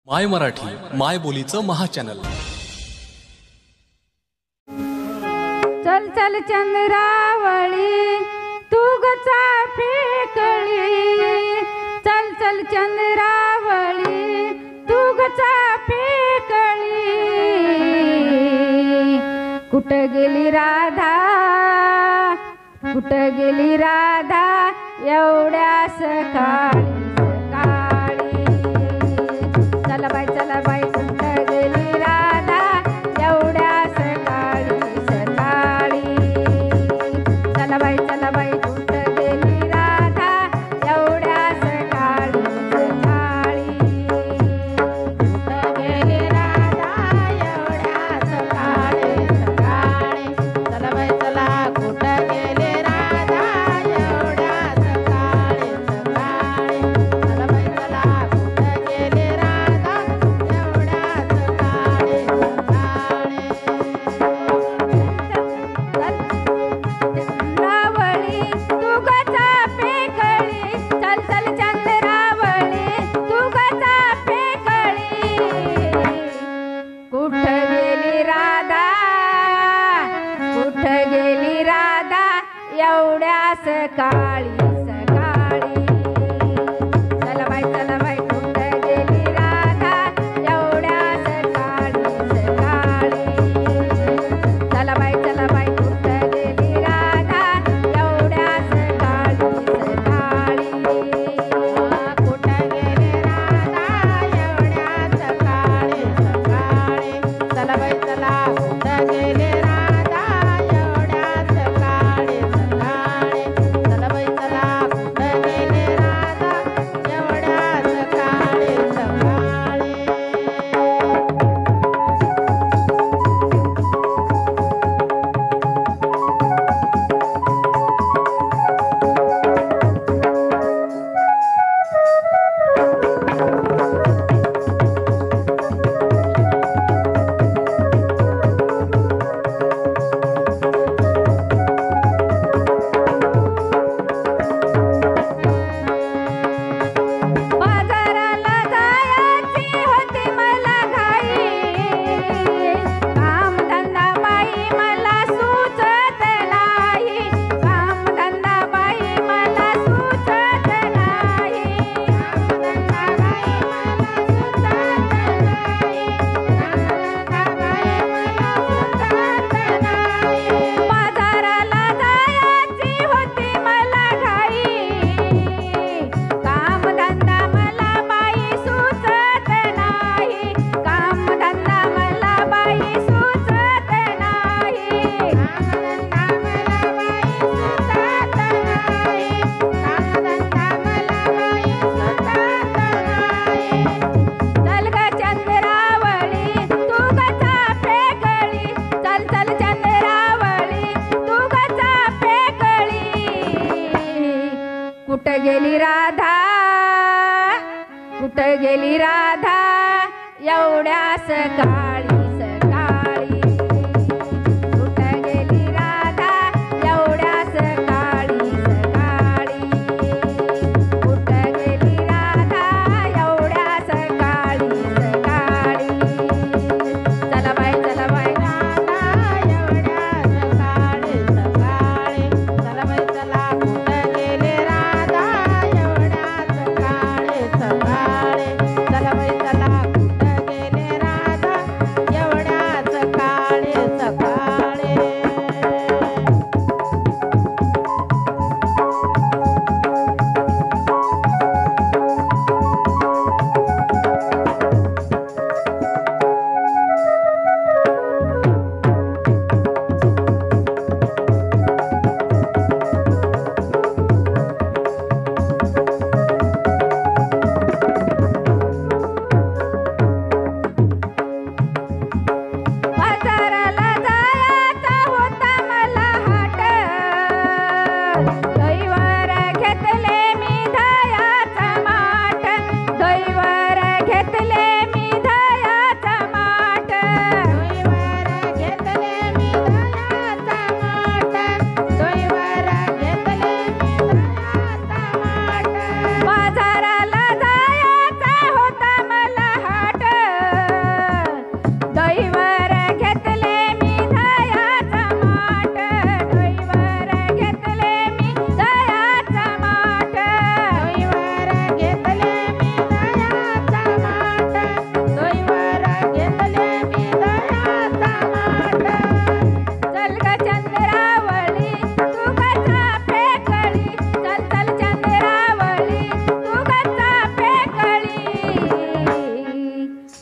माय मराठी माय बोलीचं महाचॅनल। चल चल चंद्रावळी तू ग चाफे कळी, चल चल चंद्रावळी तू ग चाफे कळी। कुठं गेली राधा, कुठं गेली राधा एवढ्या सकाळी सकाळी। चला बाई कुठं गेली राधा एवढ्या सकाळी सकाळी। चला बाई कुठं गेली राधा एवढ्या सकाळी सकाळी। कुठं गेली राधा एवढ्या सकाळी सकाळी। चला कुठं गेली राधा एवढ्या सकाळी सकाळी। चला कुठं गेली राधा एवढ्या सकाळी सकाळी। चंद्रावळी तू ग चाफे कळी, चल चल चंद्रावळी तू ग चाफे कळी। कुठं गेली राधा, कुठं गेली राधा एवढ्या सकाळी सकाळी। चला बाई कुठं गेली राधा एवढ्या सकाळी सकाळी। चला बाई कुठं गेली राधा एवढ्या सकाळी सकाळी। कुठं गेली राधा एवढ्या सकाळी सकाळी। चला कुठं गेली राधा एवढ्या सकाळी सकाळी। चला कुठं गेली राधा एवढ्या सकाळी सकाळी। बाजाराला जायची होती मला घाई, कामधंदा बाई मला सुचत नाही, कामधंदा बाई मला सुचत नाही, कामधंदा बाई मला सुचत नाही, कामधंदा बाई मला सुचत नाही। बाजाराला जायची होती मला घाई, कामधंदा मला बाई सुचत नाही, कामधंदा मला बाई सुचत नाही, कामधंदा मला बाई सुचत नाही, कामधंदा मला बाई सुचत नाही। चल ग चंद्रावळी तू ग चाफे कळी, चल चल चंद्रावळी तू ग चाफे कळी। कुठं गेली राधा, कुठं गेली राधा एवढ्या सकाळी सकाळी। कुठं गेली राधा एवढ्या सकाळी सकाळी। कुठं गेली राधा एवढ्या सकाळी सकाळी। चला बाई राधा एवढ्या सकाळी सकाळी। चला कुठं गेली राधा एवढ्या सकाळी सकाळी। चला कुठं गेली राधा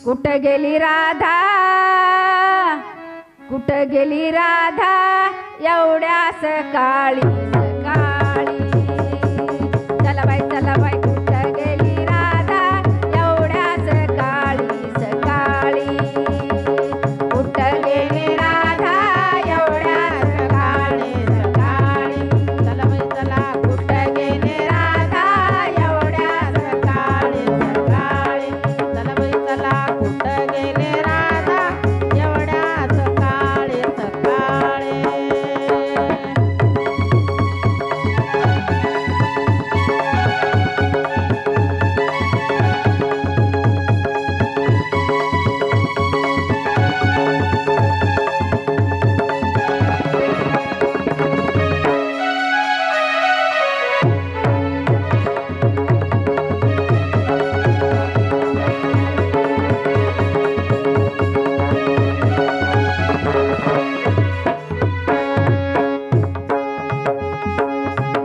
कुठं गेली राधा कुठं गेली राधा एवढ्या सकाळी सकाळी चला बाई कुठं गेली राधा एवढ्या सकाळी सकाळी कुठं गेली राधा एवढ्या सकाळी सकाळी चला बाई चला कुठं गेली राधा एवढ्या सकाळी सकाळी चला बाई चला कुठं गेली राधा एवढ्या सकाळी सकाळी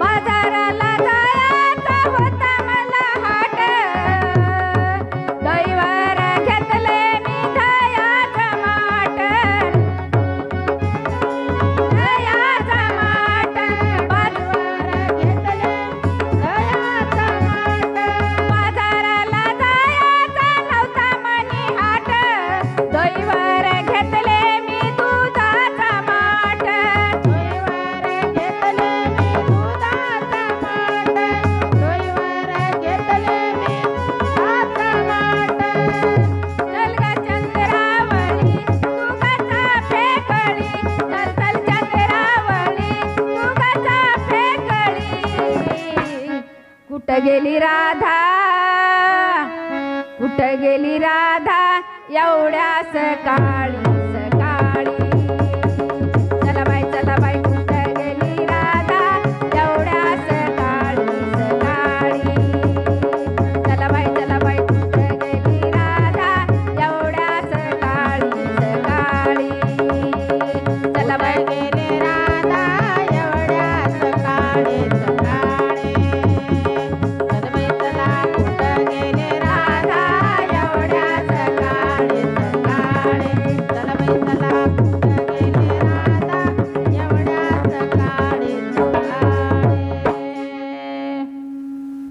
बाजाराला जायचा होता मला हाट दैवर घेतले मी दयाचा माट दयाचा माट बाजूवर घेतले दयाचा माट बाजाराला जायचा नव्हता मनी हाट दैवर घेतले मी दुधाचा माट दैवर घेतले मी दुधाचा माट दैवर घेतले मी दुधाचा माट चल ग चंद्रावळी तू कसा फेकळी चल चल चंद्रावळी तू कसा फेकळी कुठं गेली राधा कुठं गेली राधा एवढ्या सकाळी सकाळी चला बाई कुठं गेली राधा एवढ्या सकाळी सकाळी चला बाई कुठं गेली राधा एवढ्या सकाळी सकाळी चला बाई गेली राधा एवढ्या सकाळी सकाळी चला बाई चला कुठं गेली राधा एवढ्या सकाळी सकाळी चला बाई चला